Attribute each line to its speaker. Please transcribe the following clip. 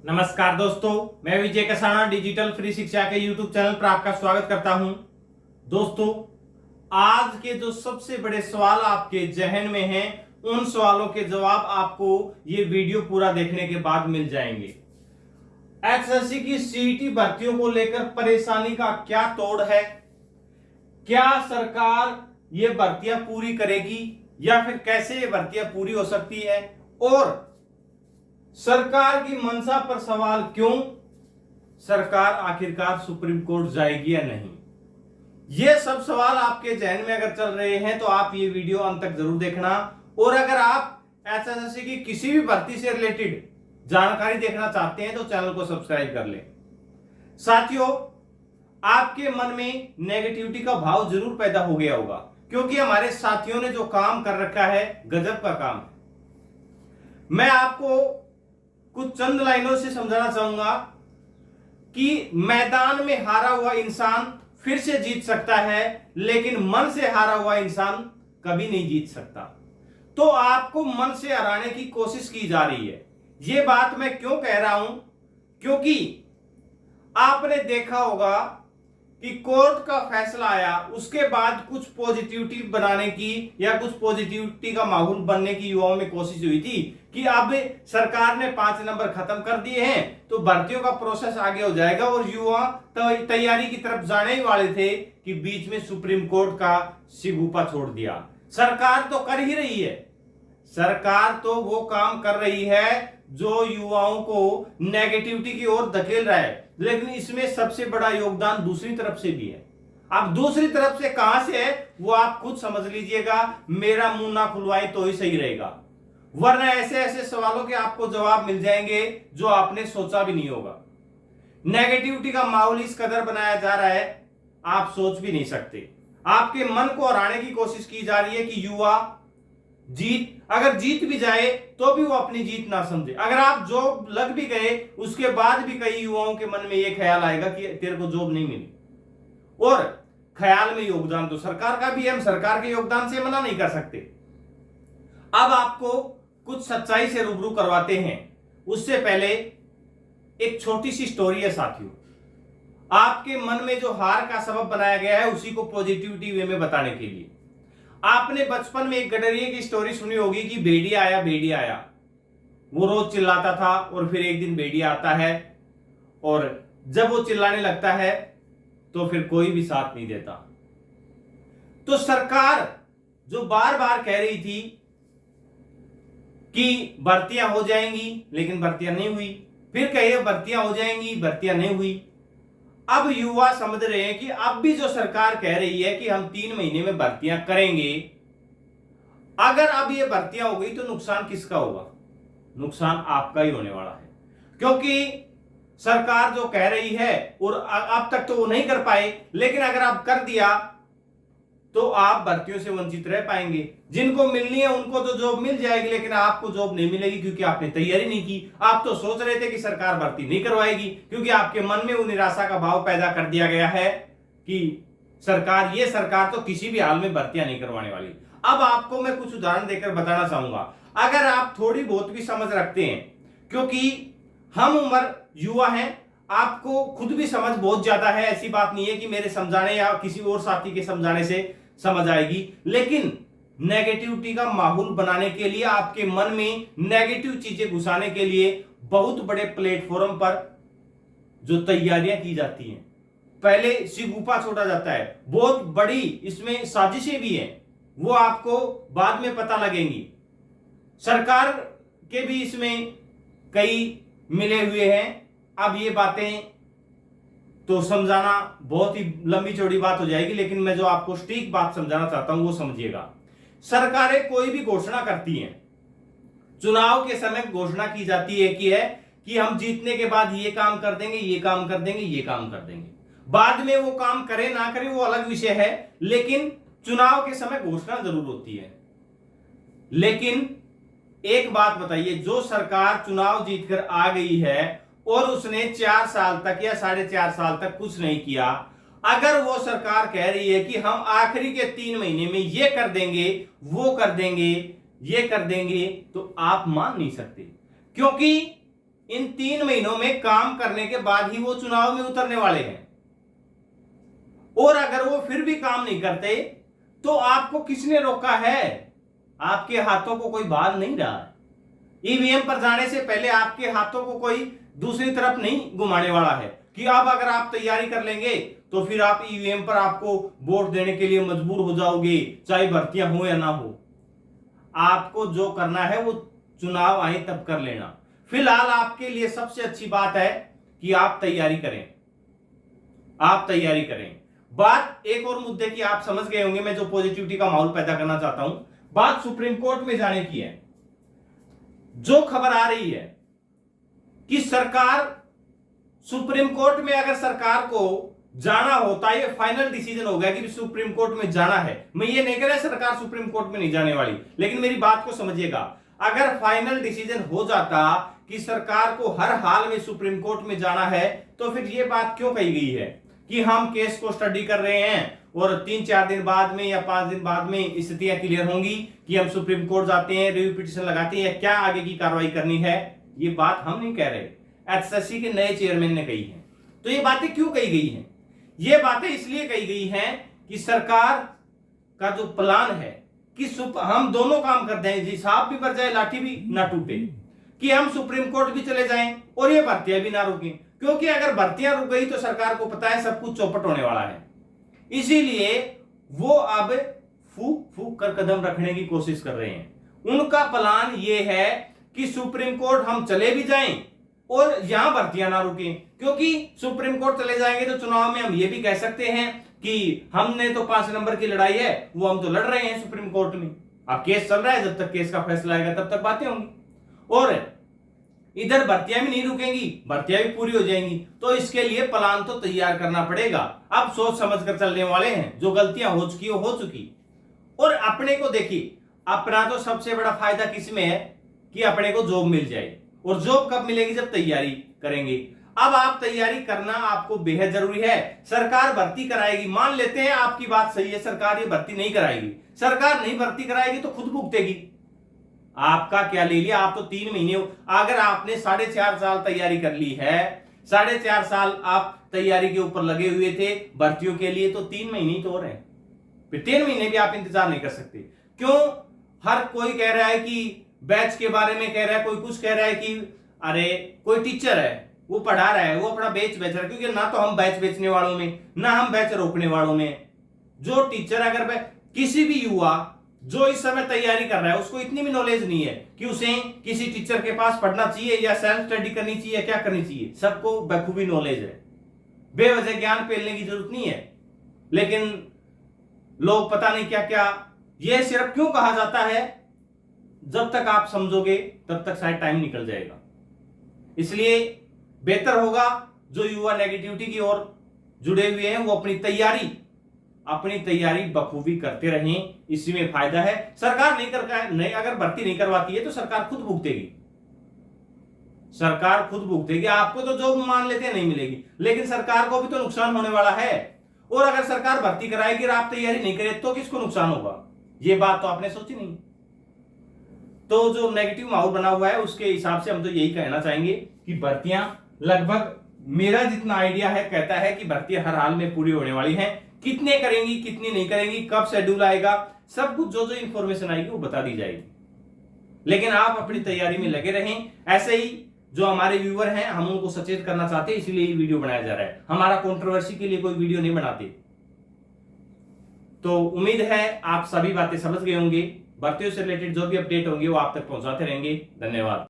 Speaker 1: नमस्कार दोस्तों, मैं विजय कसाना डिजिटल फ्री शिक्षा के YouTube चैनल पर आपका स्वागत करता हूं। दोस्तों, आज के जो सबसे बड़े सवाल आपके जहन में हैं, उन सवालों के जवाब आपको ये वीडियो पूरा देखने के बाद मिल जाएंगे। एसएससी की सीईटी भर्तियों को लेकर परेशानी का क्या तोड़ है? क्या सरकार ये भर्तियां पूरी करेगी या फिर कैसे ये भर्तियां पूरी हो सकती है? और सरकार की मंशा पर सवाल, क्यों सरकार आखिरकार सुप्रीम कोर्ट जाएगी या नहीं? ये सब सवाल आपके जहन में अगर चल रहे हैं तो आप ये वीडियो अंत तक जरूर देखना। और अगर आप एसएससी की किसी भी भर्ती से रिलेटेड जानकारी देखना चाहते हैं तो चैनल को सब्सक्राइब कर लें। साथियों, आपके मन में नेगेटिविटी का भाव जरूर पैदा हो गया होगा, क्योंकि हमारे साथियों ने जो काम कर रखा है गजब का काम है। मैं आपको कुछ चंद लाइनों से समझाना चाहूंगा कि मैदान में हारा हुआ इंसान फिर से जीत सकता है, लेकिन मन से हारा हुआ इंसान कभी नहीं जीत सकता। तो आपको मन से हराने की कोशिश की जा रही है। यह बात मैं क्यों कह रहा हूं? क्योंकि आपने देखा होगा कि कोर्ट का फैसला आया, उसके बाद कुछ पॉजिटिविटी बनाने की या कुछ पॉजिटिविटी का माहौल बनने की युवाओं में कोशिश हुई थी कि अब सरकार ने 5 नंबर खत्म कर दिए हैं तो भर्तियों का प्रोसेस आगे हो जाएगा, और युवा तैयारी की तरफ जाने ही वाले थे कि बीच में सुप्रीम कोर्ट का सिगुफा छोड़ दिया। सरकार तो कर ही रही है, सरकार तो वो काम कर रही है जो युवाओं को नेगेटिविटी की ओर धकेल रहा है, लेकिन इसमें सबसे बड़ा योगदान दूसरी तरफ से भी है। अब दूसरी तरफ से कहां से है वो आप खुद समझ लीजिएगा, मेरा मुंह ना खुलवाए तो ही सही रहेगा, वरना ऐसे ऐसे सवालों के आपको जवाब मिल जाएंगे जो आपने सोचा भी नहीं होगा। नेगेटिविटी का माहौल इस कदर बनाया जा रहा है, आप सोच भी नहीं सकते। आपके मन को हराने की कोशिश की जा रही है कि युवा अगर जीत भी जाए तो भी वो अपनी जीत ना समझे। अगर आप जॉब लग भी गए उसके बाद भी कई युवाओं के मन में ये ख्याल आएगा कि तेरे को जॉब नहीं मिली। और ख्याल में योगदान तो सरकार का भी है, हम सरकार के योगदान से मना नहीं कर सकते। अब आपको कुछ सच्चाई से रूबरू करवाते हैं, उससे पहले एक छोटी सी स्टोरी है साथियों। आपके मन में जो हार का सबब बनाया गया है उसी को पॉजिटिविटी वे में बताने के लिए। आपने बचपन में एक गडरिये की स्टोरी सुनी होगी कि भेड़िया आया भेड़िया आया। वो रोज चिल्लाता था और फिर एक दिन भेड़िया आता है, और जब वो चिल्लाने लगता है तो फिर कोई भी साथ नहीं देता। तो सरकार जो बार बार कह रही थी कि भर्तियां हो जाएंगी, लेकिन भर्तियां नहीं हुई, फिर कहिए भर्तियां हो जाएंगी, भर्तियां नहीं हुई। अब युवा समझ रहे हैं कि अब भी जो सरकार कह रही है कि हम 3 महीने में भर्तियां करेंगे, अगर अब ये भर्तियां हो गई तो नुकसान किसका होगा? नुकसान आपका ही होने वाला है, क्योंकि सरकार जो कह रही है, और अब तक तो वो नहीं कर पाए, लेकिन अगर आप कर दिया तो आप भर्तियों से वंचित रह पाएंगे। जिनको मिलनी है उनको तो जॉब मिल जाएगी, लेकिन आपको जॉब नहीं मिलेगी, क्योंकि आपने तैयारी नहीं की। आप तो सोच रहे थे कि सरकार भर्ती नहीं करवाएगी, क्योंकि आपके मन में वो निराशा का भाव पैदा कर दिया गया है कि ये सरकार तो किसी भी हाल में भर्तियां नहीं करवाने वाली। अब आपको मैं कुछ उदाहरण देकर बताना चाहूंगा, अगर आप थोड़ी बहुत भी समझ रखते हैं, क्योंकि हम उम्र युवा हैं, आपको खुद भी समझ बहुत ज्यादा है। ऐसी बात नहीं है कि मेरे समझाने या किसी और साथी के समझाने से समझ आएगी, लेकिन नेगेटिविटी का माहौल बनाने के लिए, आपके मन में नेगेटिव चीजें घुसाने के लिए बहुत बड़े प्लेटफॉर्म पर जो तैयारियां की जाती हैं, पहले सिगुफा छोड़ा जाता है, बहुत बड़ी इसमें साजिशें भी हैं, वो आपको बाद में पता लगेंगी। सरकार के भी इसमें कई मिले हुए हैं। अब ये बातें तो समझाना बहुत ही लंबी चौड़ी बात हो जाएगी, लेकिन मैं जो आपको सटीक बात समझाना चाहता हूं वो समझिएगा। सरकारें कोई भी घोषणा करती हैं, चुनाव के समय घोषणा की जाती है कि हम जीतने के बाद ये काम कर देंगे, ये काम कर देंगे, ये काम कर देंगे। बाद में वो काम करे ना करे वो अलग विषय है, लेकिन चुनाव के समय घोषणा जरूर होती है। लेकिन एक बात बताइए, जो सरकार चुनाव जीतकर आ गई है और उसने 4 साल तक या 4.5 साल तक कुछ नहीं किया, अगर वो सरकार कह रही है कि हम आखिरी के 3 महीने में ये कर देंगे, वो कर देंगे, ये कर देंगे, तो आप मान नहीं सकते, क्योंकि इन 3 महीनों में काम करने के बाद ही वो चुनाव में उतरने वाले हैं। और अगर वो फिर भी काम नहीं करते तो आपको किसने रोका है? आपके हाथों को कोई बांध नहीं रहा है। ईवीएम पर जाने से पहले आपके हाथों को कोई दूसरी तरफ नहीं घुमाने वाला है कि अब अगर आप तैयारी कर लेंगे तो फिर आप ईवीएम पर आपको वोट देने के लिए मजबूर हो जाओगे, चाहे भर्तियां हो या ना हो। आपको जो करना है वो चुनाव आए तब कर लेना। फिलहाल आपके लिए सबसे अच्छी बात है कि आप तैयारी करें, आप तैयारी करें। बात एक और मुद्दे की आप समझ गए होंगे, मैं जो पॉजिटिविटी का माहौल पैदा करना चाहता हूं, बात सुप्रीम कोर्ट में जाने की है। जो खबर आ रही है कि सरकार सुप्रीम कोर्ट में, अगर सरकार को जाना होता, ये फाइनल डिसीजन हो गया कि सुप्रीम कोर्ट में जाना है। मैं ये नहीं कह रहा सरकार सुप्रीम कोर्ट में नहीं जाने वाली, लेकिन मेरी बात को समझिएगा। अगर फाइनल डिसीजन हो जाता कि सरकार को हर हाल में सुप्रीम कोर्ट में जाना है, तो फिर ये बात क्यों कही गई है कि हम केस को स्टडी कर रहे हैं और 3-4 दिन बाद में या 5 दिन बाद में स्थितियां क्लियर होंगी कि हम सुप्रीम कोर्ट जाते हैं, रिव्यू पिटीशन लगाते हैं, क्या आगे की कार्रवाई करनी है। ये बात हम नहीं कह रहे, एचएससी के नए चेयरमैन ने कही है। तो ये बातें क्यों कही गई हैं? ये बातें इसलिए कही गई हैं कि सरकार का जो प्लान है कि हम दोनों काम कर दें, जी सांप भी मर जाए लाठी भी ना टूटे, कि हम सुप्रीम कोर्ट भी चले जाएं और ये भर्तियां भी ना रुकें, क्योंकि अगर भर्तियां रुक गई तो सरकार को पता है सब कुछ चौपट होने वाला है। इसीलिए वो अब फूक फूक कर कदम रखने की कोशिश कर रहे हैं। उनका प्लान ये है कि सुप्रीम कोर्ट हम चले भी जाएं और यहां भर्तियां ना रुकें, क्योंकि सुप्रीम कोर्ट चले जाएंगे तो चुनाव में हम ये भी कह सकते हैं कि हमने तो 5 नंबर की लड़ाई है वो हम तो लड़ रहे हैं सुप्रीम कोर्ट में। अब केस चल रहा है, जब तक केस का फैसला आएगा तब तक बातें होंगी, और इधर भर्तियां भी नहीं रुकेंगी, भर्तियां भी पूरी हो जाएंगी। तो इसके लिए प्लान तो तैयार करना पड़ेगा। अब सोच समझ कर चलने वाले हैं, जो गलतियां हो चुकी हो चुकी। और अपने को देखिए, अपना तो सबसे बड़ा फायदा किसमें है कि अपने को जॉब मिल जाए, और जॉब कब मिलेगी? जब तैयारी करेंगे। अब आप तैयारी करना आपको बेहद जरूरी है। सरकार भर्ती कराएगी, मान लेते हैं आपकी बात सही है, सरकार ये भर्ती नहीं कराएगी, सरकार नहीं भर्ती कराएगी तो खुद भुगतेगी। आपका क्या ले लिया, आप तो 3 महीने, अगर आपने 4.5 साल तैयारी कर ली है, 4.5 साल आप तैयारी के ऊपर लगे हुए थे भर्तियों के लिए, तो 3 महीने ही तो हो रहे हैं, फिर 3 महीने भी आप इंतजार नहीं कर सकते। क्यों? हर कोई कह रहा है कि बैच के बारे में कह रहा है, कोई कुछ कह रहा है कि अरे कोई टीचर है वो पढ़ा रहा है, वो अपना बैच बेच रहा है, क्योंकि ना तो हम बैच बेचने वालों में, ना हम बैच रोकने वालों में। जो टीचर, अगर किसी भी युवा जो इस समय तैयारी कर रहा है, उसको इतनी भी नॉलेज नहीं है कि उसे किसी टीचर के पास पढ़ना चाहिए या सेल्फ स्टडी करनी चाहिए, क्या करनी चाहिए, सबको बखूबी नॉलेज है। बेवजह ज्ञान पेलने की जरूरत नहीं है। लेकिन लोग पता नहीं क्या क्या, यह सिर्फ क्यों कहा जाता है, जब तक आप समझोगे तब तक शायद टाइम निकल जाएगा। इसलिए बेहतर होगा जो युवा नेगेटिविटी की ओर जुड़े हुए हैं वो अपनी तैयारी बखूबी करते रहें, इसी में फायदा है। सरकार नहीं अगर भर्ती नहीं करवाती है तो सरकार खुद भुगतेगी, सरकार खुद भुगतेगी। आपको तो जॉब मान लेते हैं नहीं मिलेगी, लेकिन सरकार को भी तो नुकसान होने वाला है। और अगर सरकार भर्ती कराएगी और आप तैयारी नहीं करें तो किसको नुकसान होगा? ये बात तो आपने सोची नहीं। तो जो नेगेटिव माहौल बना हुआ है उसके हिसाब से हम तो यही कहना चाहेंगे कि भर्तियां लगभग, मेरा जितना आइडिया है कहता है कि भर्तियां हर हाल में पूरी होने वाली हैं। कितने करेंगी, कितनी नहीं करेंगी, कब शेड्यूल आएगा, सब कुछ जो इंफॉर्मेशन आएगी वो बता दी जाएगी। लेकिन आप अपनी तैयारी में लगे रहें। ऐसे ही जो हमारे व्यूअर हैं, हम उनको सचेत करना चाहते हैं, इसलिए ये वीडियो बनाया जा रहा है। हमारा कंट्रोवर्सी के लिए कोई वीडियो नहीं बनाते। तो उम्मीद है आप सभी बातें समझ गए होंगे। भर्तियों से रिलेटेड जो भी अपडेट होंगे वो आप तक पहुंचाते रहेंगे। धन्यवाद।